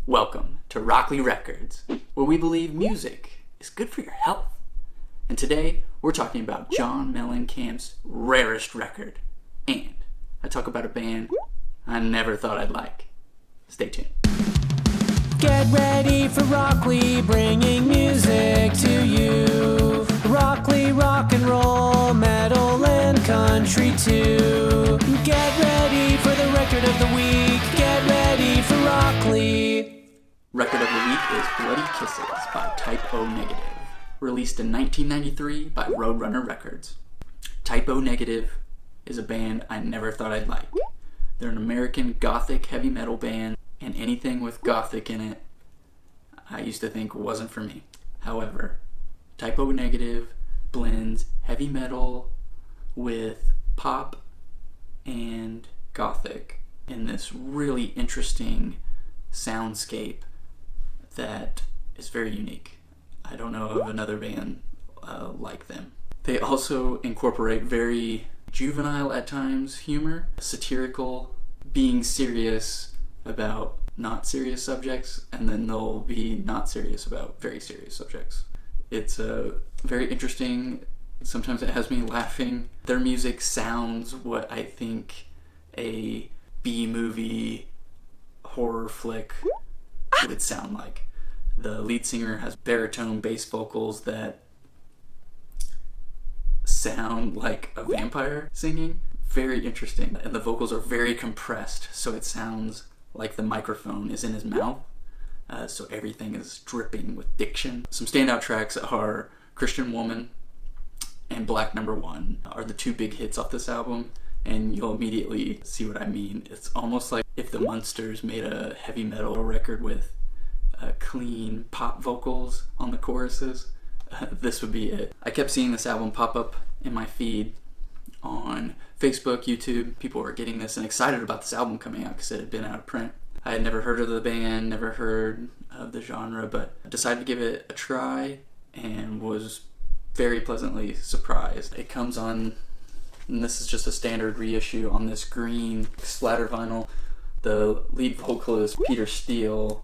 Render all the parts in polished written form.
Welcome to Rockoli Records, where we believe music is good for your health. And today, we're talking about John Mellencamp's rarest record. And I talk about a band I never thought I'd like. Stay tuned. Get ready for Rockoli, bringing music to you. Rockoli, rock and roll, metal and country too. Get ready for the record of the week. Get ready for Rockoli. Record of the week is Bloody Kisses by Type O Negative, released in 1993 by Roadrunner Records. Type O Negative is a band I never thought I'd like. They're an American gothic heavy metal band, and anything with gothic in it I used to think wasn't for me. However, Type O Negative blends heavy metal with pop and gothic in this really interesting soundscape that is very unique. I don't know of another band like them. They also incorporate very juvenile at times humor, satirical, being serious about not serious subjects, and then they'll be not serious about very serious subjects. It's very interesting. Sometimes it has me laughing. Their music sounds what I think a B-movie horror flick would sound like. The lead singer has baritone bass vocals that sound like a vampire singing. Very interesting. And the vocals are very compressed, so it sounds like the microphone is in his mouth. So everything is dripping with diction. Some standout tracks are Christian Woman and Black Number One are the two big hits off this album, and you'll immediately see what I mean. It's almost like if the Munsters made a heavy metal record with clean pop vocals on the choruses. This would be it. I kept seeing this album pop up in my feed on Facebook, YouTube. People were getting this and excited about this album coming out because it had been out of print. I had never heard of the band, never heard of the genre, but decided to give it a try and was very pleasantly surprised. It comes on, and this is just a standard reissue on this green splatter vinyl. The lead vocalist, Peter Steele,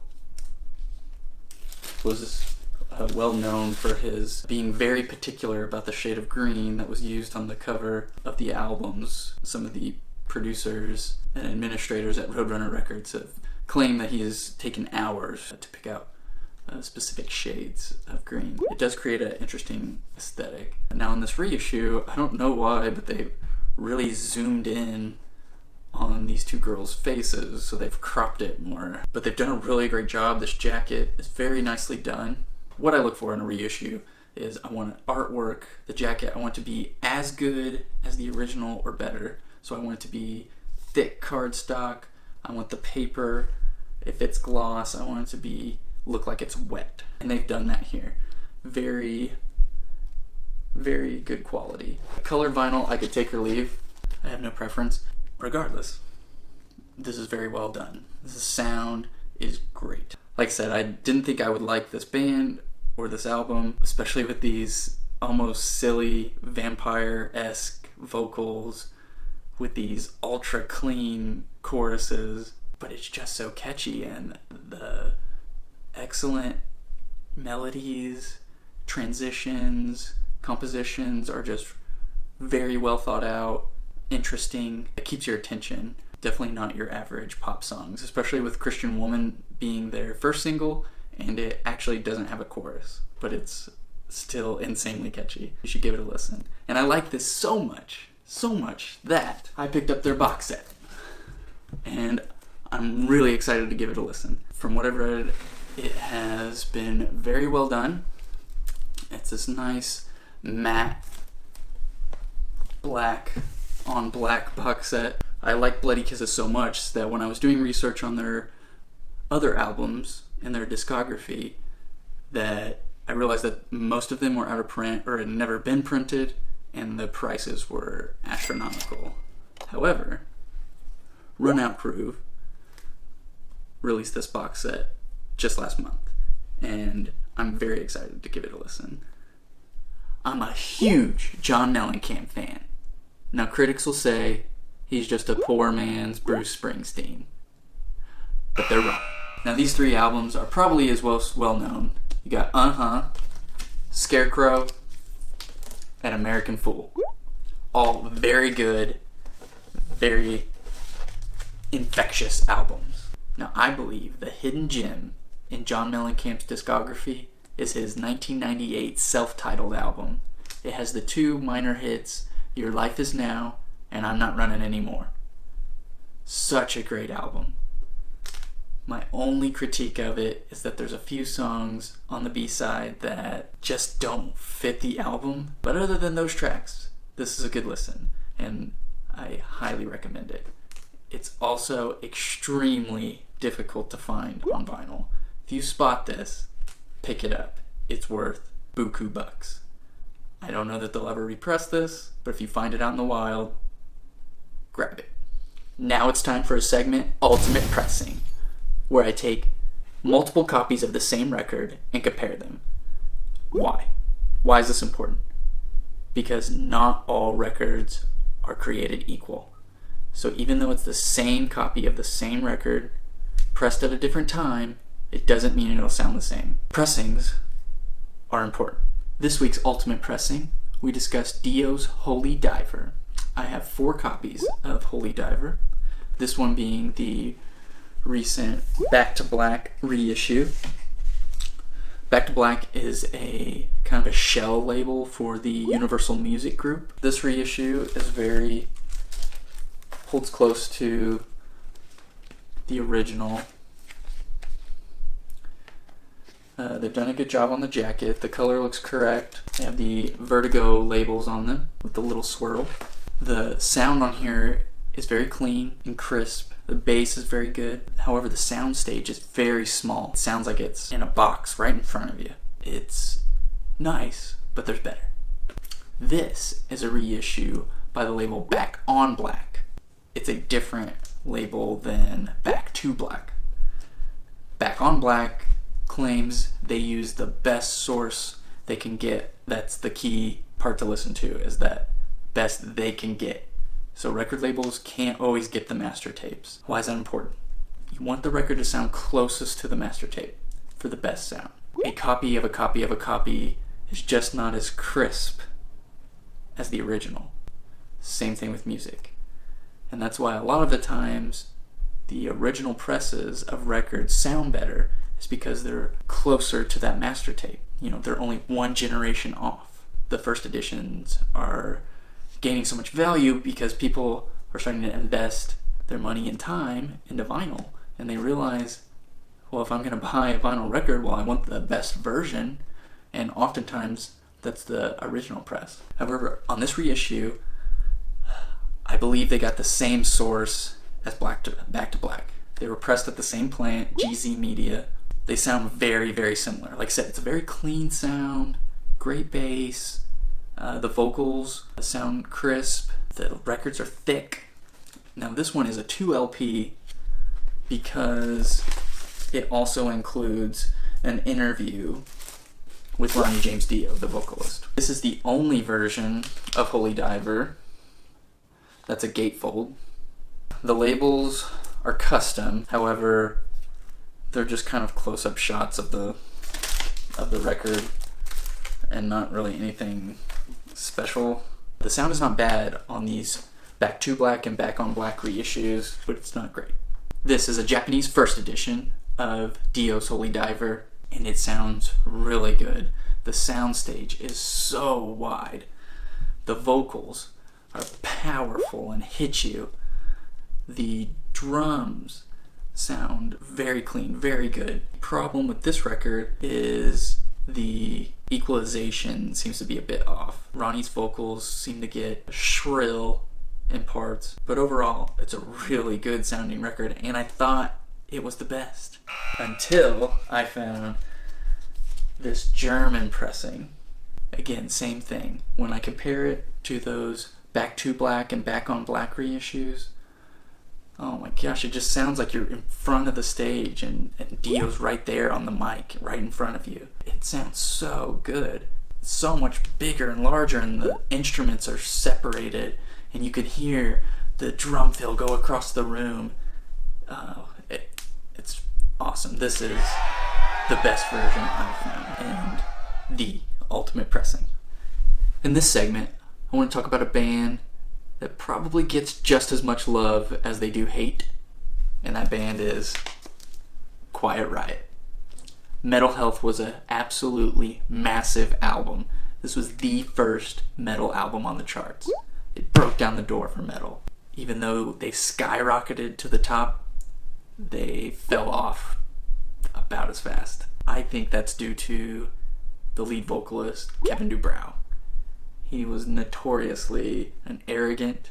was well known for his being very particular about the shade of green that was used on the cover of the albums. Some of the producers and administrators at Roadrunner Records have claimed that he has taken hours to pick out specific shades of green. It does create an interesting aesthetic. Now in this reissue, I don't know why, but they really zoomed in on these two girls' faces, so they've cropped it more. But they've done a really great job. This jacket is very nicely done. What I look for in a reissue is I want artwork, the jacket, I want it to be as good as the original or better. So I want it to be thick cardstock. I want the paper, if it's gloss, I want it to look like it's wet. And they've done that here. Very, very good quality. Colored vinyl, I could take or leave. I have no preference. Regardless, this is very well done. The sound is great. Like I said, I didn't think I would like this band or this album, especially with these almost silly vampire-esque vocals with these ultra clean choruses, but it's just so catchy, and the excellent melodies, transitions, compositions are just very well thought out, interesting. It keeps your attention. Definitely not your average pop songs, especially with Christian Woman being their first single, and it actually doesn't have a chorus, but it's still insanely catchy. You should give it a listen. And I like this so much that I picked up their box set. And I'm really excited to give it a listen. From what I've read, it has been very well done. It's this nice matte black on black box set. I like Bloody Kisses so much that when I was doing research on their other albums and their discography, that I realized that most of them were out of print or had never been printed, and the prices were astronomical. However, Run Out Groove released this box set just last month, and I'm very excited to give it a listen. I'm a huge John Mellencamp fan. Now critics will say he's just a poor man's Bruce Springsteen. But they're wrong. Now these 3 albums are probably as well known. You got Scarecrow, and American Fool. All very good, very infectious albums. Now I believe the hidden gem in John Mellencamp's discography is his 1998 self-titled album. It has the 2 minor hits, Your Life Is Now and I'm Not Running Anymore. Such a great album. My only critique of it is that there's a few songs on the B-side that just don't fit the album. But other than those tracks, this is a good listen, and I highly recommend it. It's also extremely difficult to find on vinyl. If you spot this, pick it up. It's worth buku bucks. I don't know that they'll ever repress this, but if you find it out in the wild, grab it. Now it's time for a segment, Ultimate Pressing, where I take multiple copies of the same record and compare them. Why? Why is this important? Because not all records are created equal. So even though it's the same copy of the same record, pressed at a different time, it doesn't mean it'll sound the same. Pressings are important. This week's Ultimate Pressing, we discussed DIO's Holy Diver. I have 4 copies of Holy Diver, this one being the recent Back to Black reissue. Back to Black is a kind of a shell label for the Universal Music Group. This reissue is holds close to the original. They've done a good job on the jacket. The color looks correct. They have the Vertigo labels on them with the little swirl. The sound on here is very clean and crisp. The bass is very good. However, the sound stage is very small. It sounds like it's in a box right in front of you. It's nice, but there's better. This is a reissue by the label Back on Black. It's a different label than Back to Black. Back on Black claims they use the best source they can get. That's the key part to listen to, is that best they can get. So record labels can't always get the master tapes. Why is that important? You want the record to sound closest to the master tape for the best sound. A copy of a copy of a copy is just not as crisp as the original. Same thing with music. And that's why a lot of the times the original presses of records sound better, is because they're closer to that master tape. You know, they're only 1 generation off. The first editions are gaining so much value because people are starting to invest their money and time into vinyl, and they realize, well, if I'm going to buy a vinyl record, well, I want the best version, and oftentimes that's the original press. However, on this reissue, I believe they got the same source as Back to Black. They were pressed at the same plant, GZ Media. They sound very, very similar. Like I said, it's a very clean sound, great bass. The vocals sound crisp. The records are thick. Now this one is a 2 LP because it also includes an interview with Ronnie James Dio, the vocalist. This is the only version of Holy Diver that's a gatefold. The labels are custom, however, they're just kind of close-up shots of the record and not really anything special. The sound is not bad on these Back to Black and Back on Black reissues, but it's not great. This is a Japanese first edition of DIO's Holy Diver, and it sounds really good. The soundstage is so wide. The vocals are powerful and hit you. The drums sound very clean, very good. The problem with this record is the equalization seems to be a bit off. Ronnie's vocals seem to get shrill in parts, but overall it's a really good sounding record, and I thought it was the best until I found this German pressing. Again, same thing. When I compare it to those Back to Black and Back on Black reissues, oh my gosh, it just sounds like you're in front of the stage and Dio's right there on the mic, right in front of you. It sounds so good. It's so much bigger and larger, and the instruments are separated, and you could hear the drum fill go across the room. It's awesome. This is the best version I've found, and the ultimate pressing. In this segment, I want to talk about a band that probably gets just as much love as they do hate, and that band is Quiet Riot. Metal Health was an absolutely massive album. This was the first metal album on the charts. It broke down the door for metal. Even though they skyrocketed to the top, they fell off about as fast. I think that's due to the lead vocalist, Kevin DuBrow. He was notoriously an arrogant,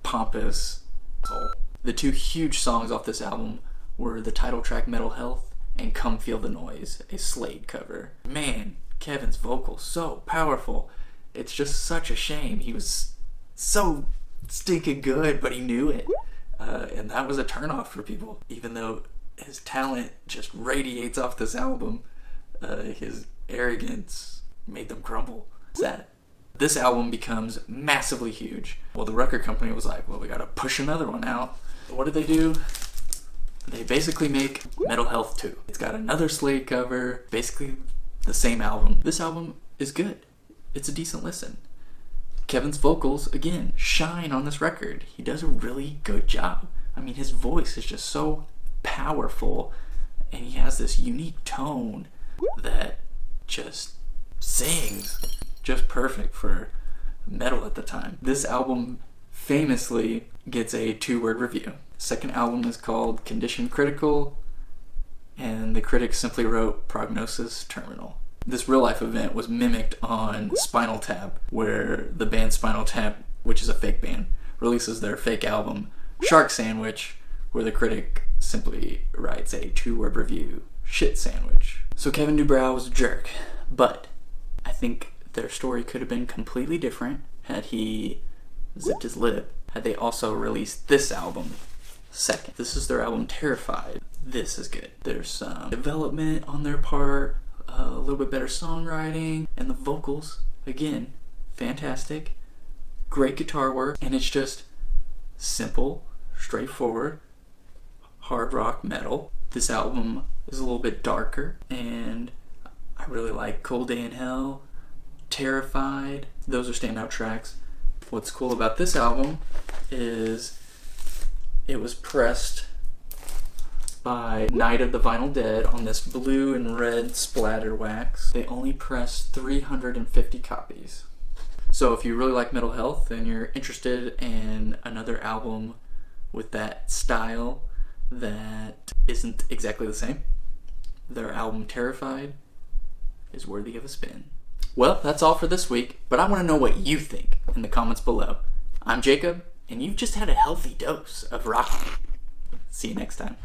pompous soul. The two huge songs off this album were the title track Metal Health and Come Feel the Noise, a Slade cover. Man, Kevin's vocals so powerful. It's just such a shame. He was so stinking good, but he knew it. And that was a turnoff for people. Even though his talent just radiates off this album, his arrogance made them crumble. Sad. This album becomes massively huge. Well, the record company was like, well, we gotta push another one out. What did they do? They basically make Metal Health 2. It's got another Slade cover, basically the same album. This album is good. It's a decent listen. Kevin's vocals, again, shine on this record. He does a really good job. I mean, his voice is just so powerful, and he has this unique tone that just sings just perfect for metal at the time. This album famously gets a 2-word review. Second album is called Condition Critical, and the critics simply wrote Prognosis Terminal. This real-life event was mimicked on Spinal Tap, where the band Spinal Tap, which is a fake band, releases their fake album Shark Sandwich, where the critic simply writes a 2-word review, Shit Sandwich. So Kevin DuBrow was a jerk, but I think their story could have been completely different had he zipped his lip, had they also released this album second. This is their album Terrified. This is good. There's some development on their part, a little bit better songwriting, and the vocals, again, fantastic. Great guitar work, and it's just simple, straightforward, hard rock metal. This album is a little bit darker, and I really like Cold Day in Hell, Terrified. Those are standout tracks. What's cool about this album is it was pressed by Night of the Vinyl Dead on this blue and red splatter wax. They only pressed 350 copies. So if you really like Metal Health and you're interested in another album with that style that isn't exactly the same, their album Terrified is worthy of a spin. Well, that's all for this week, but I want to know what you think in the comments below. I'm Jacob, and you've just had a healthy dose of Rockoli. See you next time.